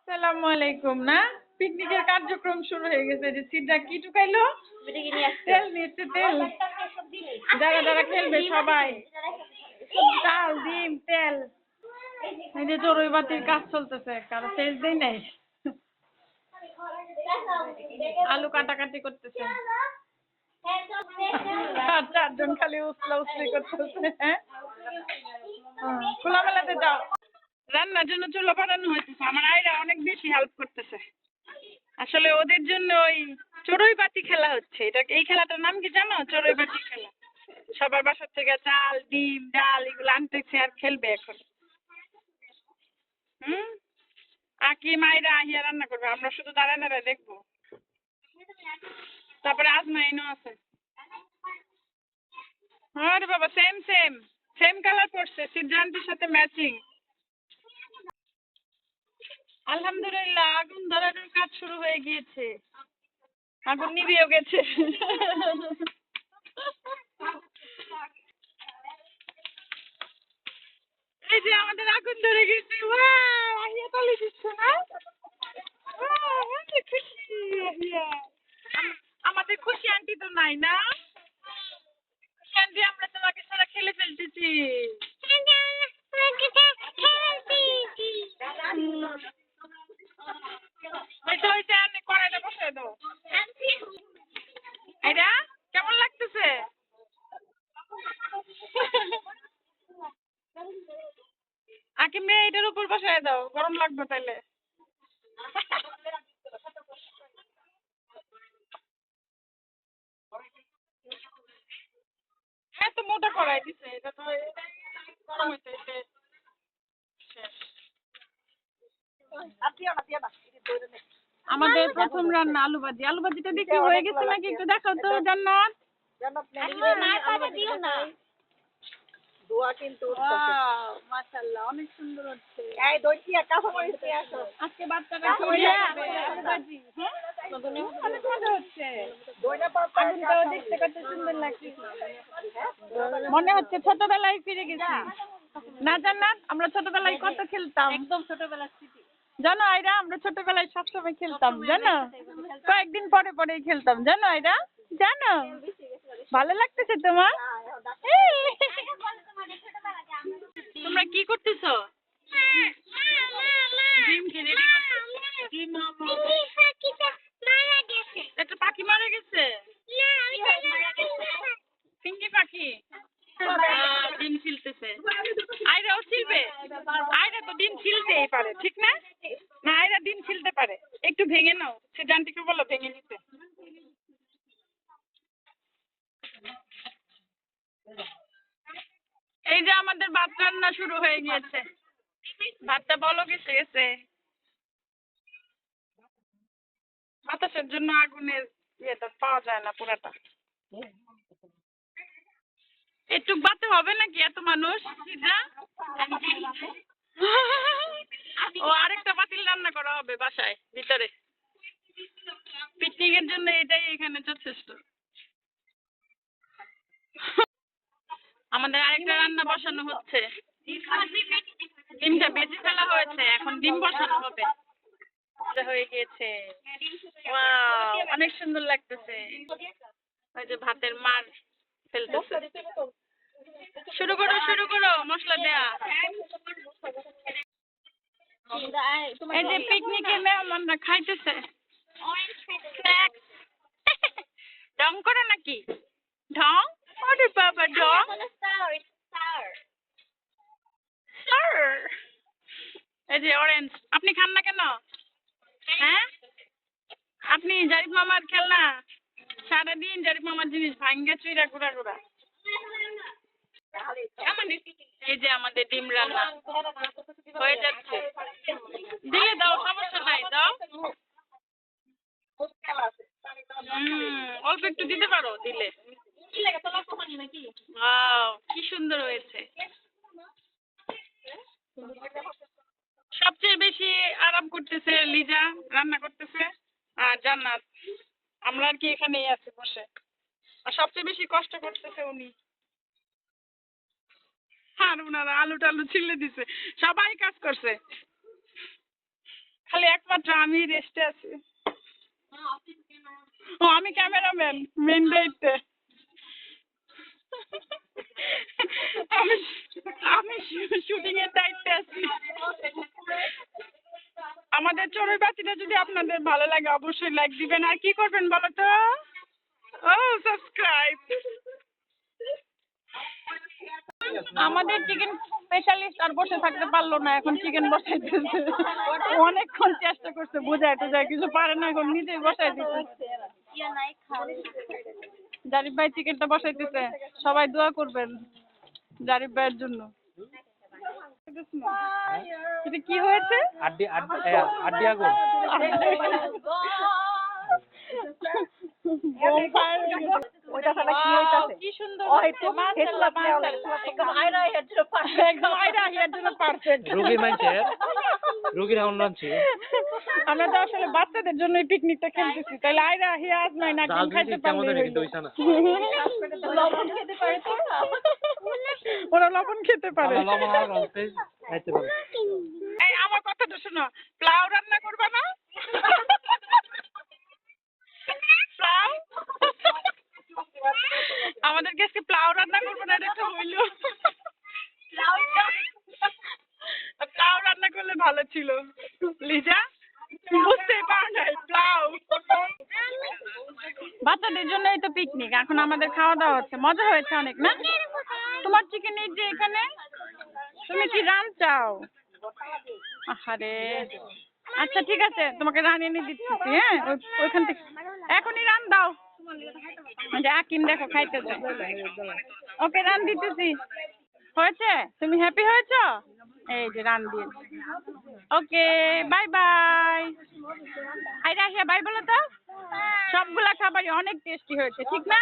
আসসালামু আলাইকুম। না পিকনিকের কার্যক্রম শুরু হয়ে গেছে। যে সিদ্রা কি ঢুকাইলো? তেল নিচ্ছে তেল। যারা যারা খেলবে সবাই চাল ডিম তেল। এই যে চড়ুই বাতির কাজ চলতেছে, কারো তেল দেই নাই। আলু কাটাকাটি করতেছে। আর চারজন খালি উসলা উসলি করতেছে। হ্যাঁ, খোলামেলাতে যাও। রান্নার জন্য চুলো বানানো হয়েছে। আমার আইরা অনেক বেশি হেল্প করতেছে। আসলে ওদের জন্য ওই চড়ুই পাতি খেলা হচ্ছে। এই খেলাটার নাম কি জানো? চড়ুই পাতি খেলা। সবার বাসার থেকে চাল ডিম ডাল এগুলো আনতেছে আর খেলবে এখন। হুম, আকি মাইরা আহিয়া রান্না করবে, আমরা শুধু দাঁড়ায় দাঁড়ায় দেখবো। তারপরে আজমাইনও আছে। আরে বাবা, সেম সেম সেম কালার পড়ছে, সিদ্ধান্তের সাথে ম্যাচিং। আলহামদুলিল্লাহ, আগুন ধরানোর কাজ শুরু হয়ে গিয়েছে। আগুন নিভিয়েও গেছে। এই যে আমাদের আগুন ধরে গেছে। ওয়াও, আহিয়া তালি দিচ্ছে না? ওয়াও, অনেক খুশি আহিয়া। আমাদের খুশি আন্টি তো নাই না? খুশি আন্টি, আমরা তোমাকে সারা খেলে ফেলতেছি। হইতে হইতে আনে কড়াইটা বসায় দাও। এটা কেমন লাগতেছে? আকি মেয়ে এটার উপর বসায় দাও, গরম লাগবে তাইলে। হ্যাঁ, তো মোটা করাই দিছে, এটা তো গরম হইতে হইতে শেষ। আমাদের প্রথম রান্না আলু ভাজি। আলু ভাজিটা বিক্রি হয়ে গেছে নাকি একটু দেখাও তো জান্নাত। মাশাআল্লাহ, অনেক সুন্দর হচ্ছে। আজকে বাচ্চাটা খেয়ে যাবে আলু ভাজি। হ্যাঁ, অনেক মজা হচ্ছে। আগুনটাও দেখতে কত সুন্দর লাগছে। মনে হচ্ছে ছোটবেলায় ফিরে গেছি। না জান্নাত, আমরা ছোটবেলায় কত খেলতাম। একদম ছোটবেলার স্মৃতি। জানো আইরা, আমরা ছোটবেলায় সবসময় খেলতাম জানো। কয়েকদিন পরে পরেই খেলতাম জানো আইরা। জানো, ভালো লাগতেছে তোমার? তোমরা কি করতেছো? ডিম খেয়ে একটা পাখি মারা গেছে। পিঙ্কি পাখি ডিম ছিলতেছে। আয়রাও ছিলবে। আয়রা তো ডিম ছিলতেই পারে, ঠিক না? না, আয়রা ডিম ছিলতে পারে। একটু ভেঙে নাও, সে জানটিকে বলো ভেঙে নিতে। এই যে আমাদের ভাত রান্না শুরু হয়ে গিয়েছে। ভাতটা বলো গেছে গেছে। বাতাসের জন্য আগুনের ইয়েটা পাওয়া যায় না পুরাটা। একটু বাতে হবে নাকি এত মানুষ? ও, আরেকটা পাতিল রান্না করা হবে বাসায় ভিতরে। পিকনিকের জন্য এটাই এখানে যথেষ্ট। আমাদের আরেকটা রান্না বসানো হচ্ছে। ডিমটা বেজে ফেলা হয়েছে, এখন ডিম বসানো হবে। হয়ে গিয়েছে। ওয়াও, অনেক সুন্দর লাগতেছে। ওই যে ভাতের মার ফেলতেছে। শুরু করো শুরু করো, মশলা দেয়া। এই যে পিকনিকে মেহমানরা খাইতেছে। ঢং করো নাকি? ঢং? ওরে বাবা, ঢং। এই যে অরেঞ্জ, আপনি খান না কেন? হ্যাঁ, আপনি জারিফ মামার খেলনা সারাদিন জারিফ মামার জিনিস ভাঙ্গা চুইরা গুড়া গুড়া। এই যে আমাদের ডিম রান্না হয়ে যাচ্ছে। দিয়ে দাও, সমস্যা নাই, দাও। অল্প একটু দিতে পারো দিলে। ওয়াও, কি সুন্দর হয়েছে। সবচেয়ে বেশি আরাম করতেছে লিজা, রান্না করতেছে। আর জান্নাত, আমরা আর কি এখানেই আছি বসে। আর সবচেয়ে বেশি কষ্ট করতেছে উনি। আর ওনারা আলু টালু ছিলে দিছে। সবাই কাজ করছে। খালি একমাত্র আমি রেস্টে আছি। ও আমি ক্যামেরাম্যান, মেন দায়িত্বে। আমি আমি শুটিং এর দায়িত্বে আছি। আমাদের চড়ুই বাতিটা যদি আপনাদের ভালো লাগে অবশ্যই লাইক দিবেন, আর কি করবেন বলো তো? ও সাবস্ক্রাইব। আমাদের চিকেন স্পেশালিস্ট আর বসে থাকতে পারলো না, এখন চিকেন বসাইতেছে। অনেকক্ষণ চেষ্টা করছে বোঝায় টোঝায়, কিছু পারে না, এখন নিজেই বসাই দিচ্ছে। জারিফ ভাই চিকেনটা বসাইতেছে, সবাই দোয়া করবেন জারিফ ভাইয়ের জন্য। এটা কি হয়েছে? আড্ডি আগুন। কি সুন্দর একদম আয়রা হিয়ার জন্য পারফেক্ট। রোগীর হাউন রাঁধছে। আমরা তো আসলে বাচ্চাদের জন্যই পিকনিকটা খেলতেছি, তাহলে আয়রা হিয়া আজমাই না ডিম খাইতে পারলে ওরা লবণ খেতে পারে। এই আমার কথাটা শোনো, প্লাউ রান্না করবা না? প্লাউ আমাদেরকে আজকে প্লাউ রান্না করবো না, এটা হইলো। প্লাউ রান্না করলে ভালো ছিল। লিজা বুঝতেই পার নাই প্লাউ। বাচ্চাদের জন্যই তো পিকনিক, এখন আমাদের খাওয়া দাওয়া হচ্ছে, মজা হয়েছে অনেক না? তোমার চিকেন এই যে এখানে, তুমি কি রান চাও? আরে আচ্ছা ঠিক আছে, তোমাকে রান এনে দিচ্ছি। হ্যাঁ ওইখান থেকে এখনই রান দাও। আকিম দেখো খাইতেছে। ওকে রান দিতেছি। হয়েছে? তুমি হ্যাপি হয়েছ? এই যে রান দিয়েছি। Okay bye bye. Aira Asiya bye বলো তো। সবগুলা খাবারই অনেক টেস্টি হয়েছে, ঠিক না?